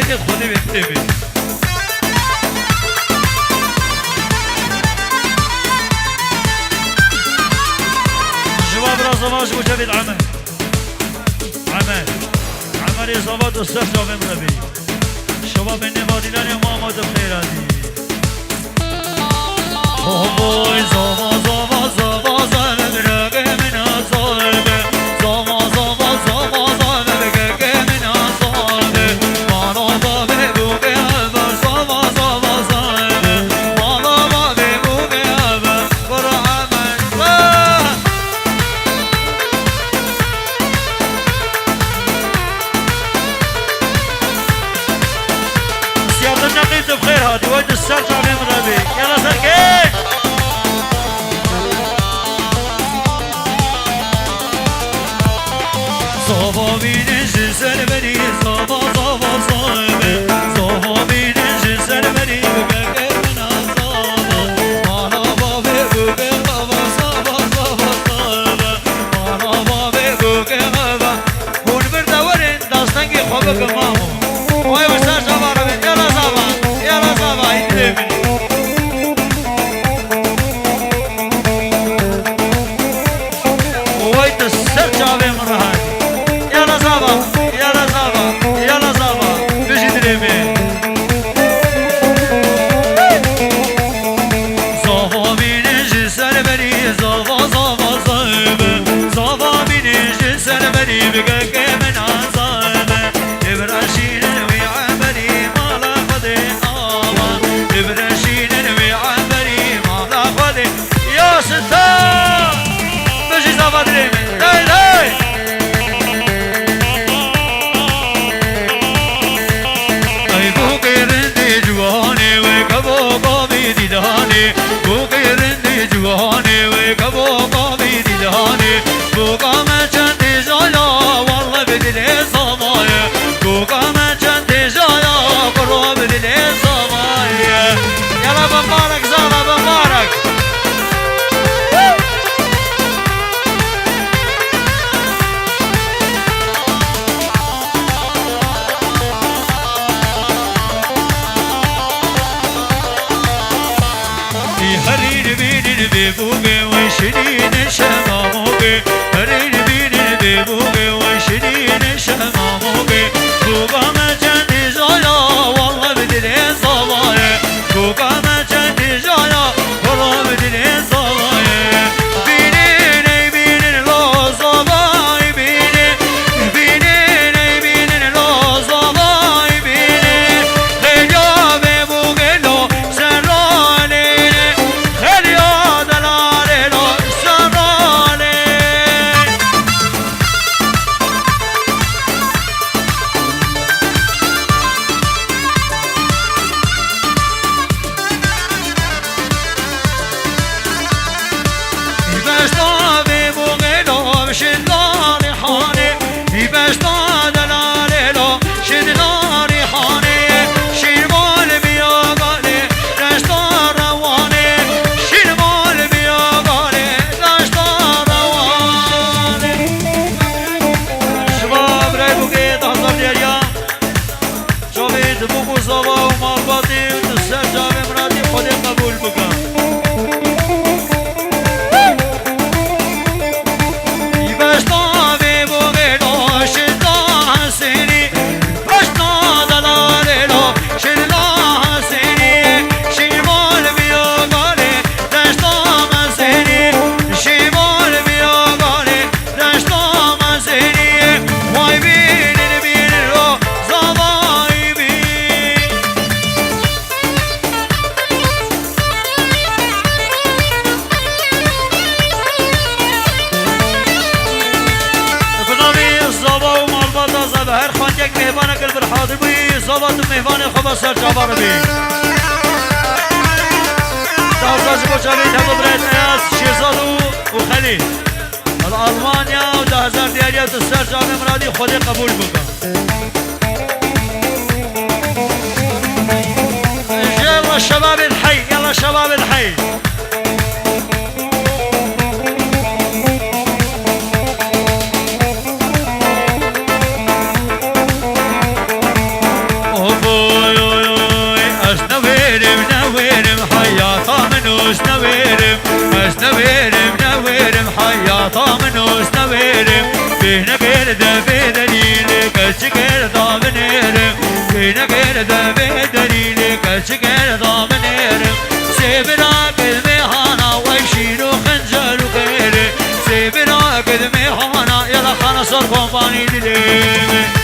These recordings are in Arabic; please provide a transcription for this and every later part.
که خودی بهتره بی جواب را زماش مجابید عمل عمل اصابات و سر جامعه مربی شما به نمادینان ما آماد بخیر آدی بوی زما زما زما زما برگه من آزاده زما زما زما زما برگه من آزاده مانا بابه بوگه اول زما زما زما مانا بابه بوگه اول برا عمل سیادت نقیت بخیر هادی وید السر جامعه مربی یلا سرکش زبا بینش سر بری زبا زبا زبا زبا بینش سر بری بگه من آزاده مانا بابه بگه بابا زبا زبا زبا مانا بابه بگه بابا بون بردورین داستان که خوبه کمامو وای بسر شما رو بین یلا زبا این دیمینی وای دستر جاوه من رهانی يلا زابا بيجي دريمي زابا بينجي سربري زابا زابا زابا زابا بينجي سربري بقاك من عزابا إبراشين ويعبري مالا خدي آوا إبراشين ويعبري مالا خدي يا ستار بيجي زابا دريمي هاي جواني وكبو قامي دهاني بوقام چند جايا والله بدلي صمايا بوقام چند جايا قرب بدلي صمايا يلا بمبارك زالا بمبارك بيبوغي ويشرين شماموغي هرين بيني بيبوغي ويشرين شماموغي بوغا ما جاني جايا والله بدلي صبايا بوغا ما جاني جايا والله بدلي صبايا بيني بيني لو صباي بيني بيني لو صباي بيني خيجا بيبوغي لو سراني خيجا صوت مهمان خوب سر جوار بی دعوتاش بچالید هم برای نیاز شیرزاد و خلیل الالمانیا و 10,000 دیاریت سر جامع مرادی خودی قبول بکن يلا شباب الحي يلا شباب الحي verim Bine geride bedeliyle kaçı gerda benerim Bine geride bedeliyle kaçı gerda benerim Sevira kılme hana ve şiru khancaru gayri Sevira kılme hana yala khana sor kompani dilim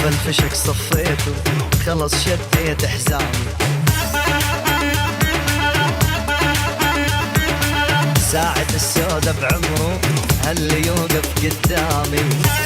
بالفشك صفيته خلص شديت حزامي ساعة السودة بعمره هاللي يوقف قدامي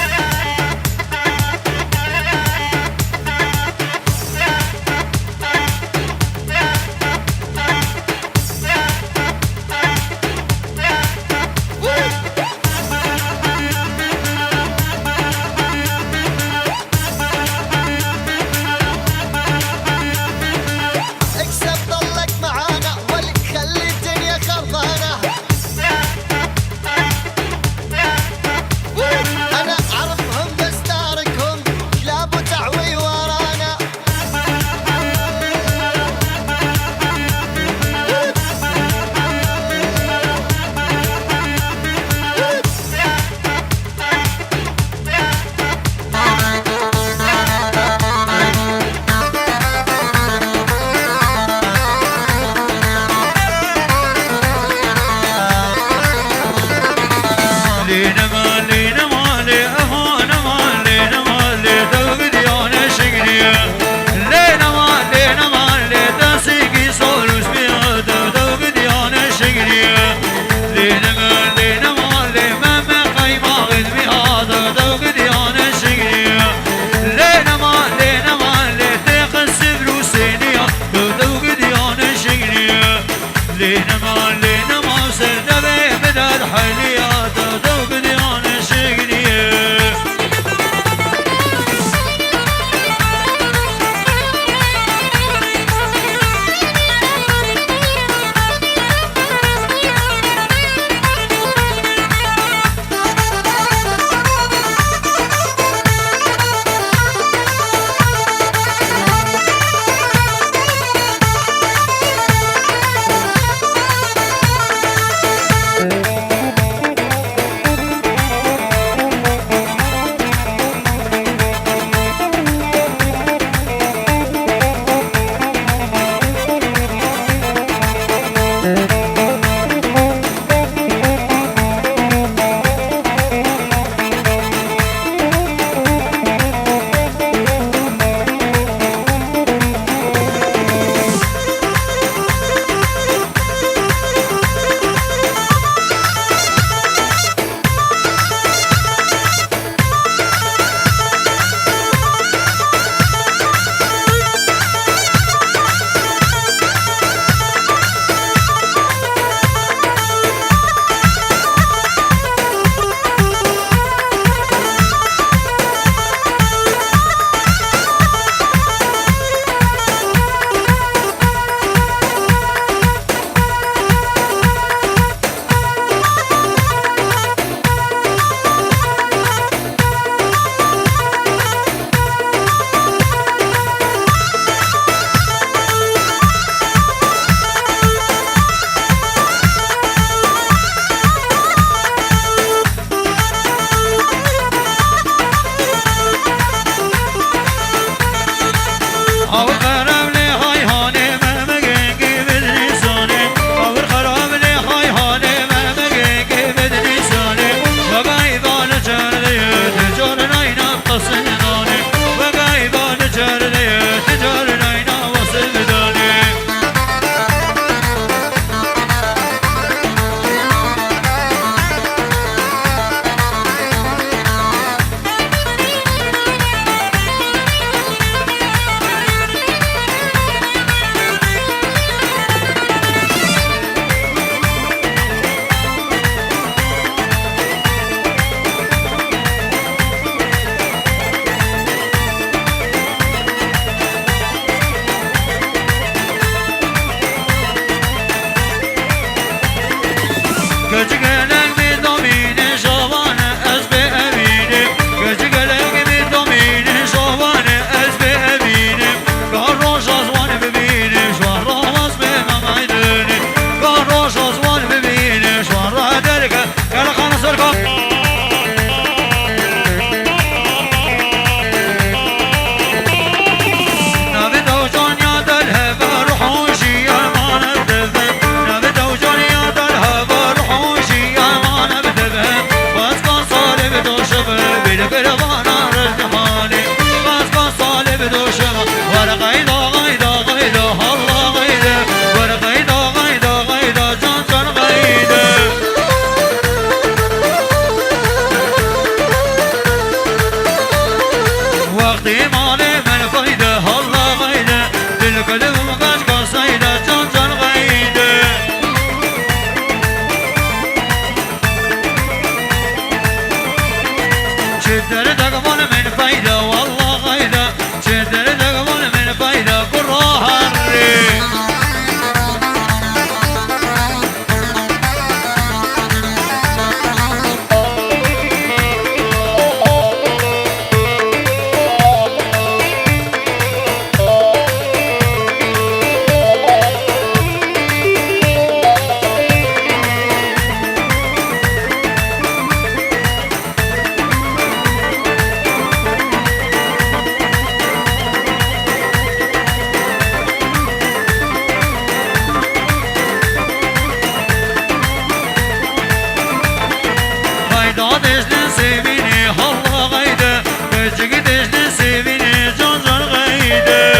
دجن سيبيني الله غيده بجك دجن سيبيني جان جان غيده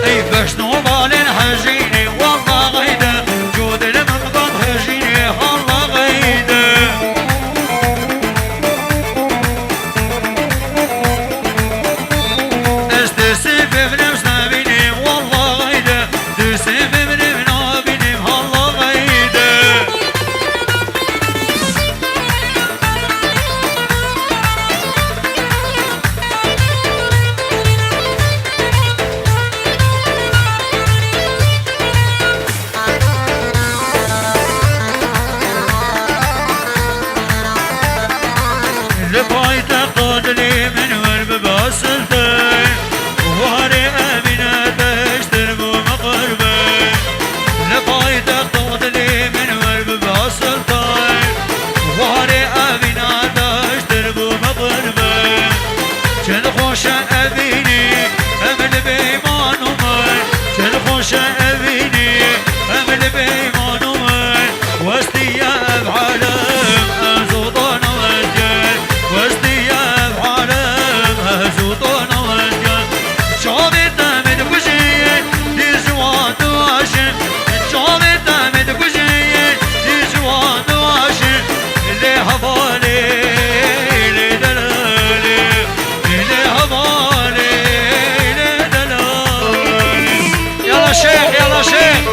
اي بشنو بالين حجيني والله غيده جود الممقام حجيني الله غيده استسي ببنم سنبيني والله غيده تسي ببنم نابيني الله غيده لباي تقود لي من ورب باسلتين وهاري امينة بشتر بمقربين لباي تقود لي من ورب باسلتين وهاري امينة بشتر بمقربين چل خوش ابینی امل بیمانو من چل خوش ابینی امل بیمانو من وستی ابعالم ازودان وجل وستی ابعالم ازودان وجل شابه تمد کشید دیجوان دواشن شابه تمد کشید دیجوان دواشن لی حوالی لی دلالی لی حوالی لی دلالی يلا شيخ يلا شيخ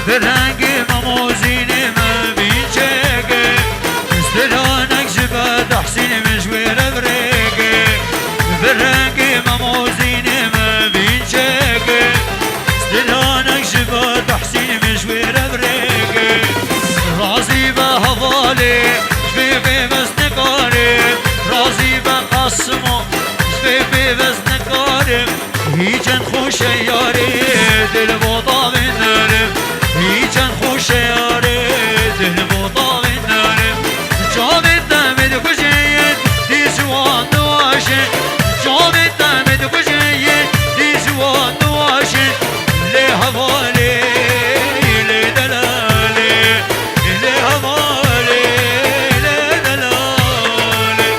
برنگی مموزینی ما بیچگه استرانک جباد حسین مجویر برگه برنگی مموزینی ما بیچگه استرانک جباد حسین مجویر برگه رازی به حوالی جبی بس نکاری رازی به قسمو جبی بس نکاری هیچن خوش یاری دل بودا بندارم هیچن خوش یاری دل بودا بندارم جابت دمد کشید دیجوان دواشن جابت دمد کشید دیجوان دواشن لی حوالی لی دلالی لی حوالی لی دلالی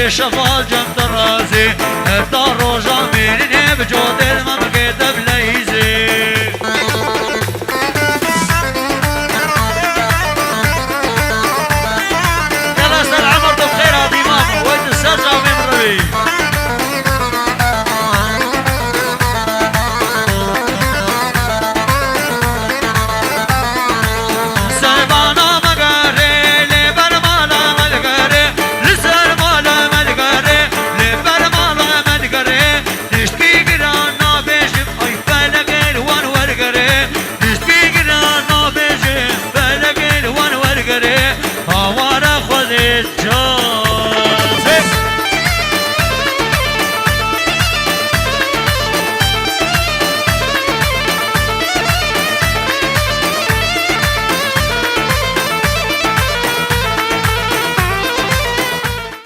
شفا جم درازي هر دار روجا مني بجود المملكة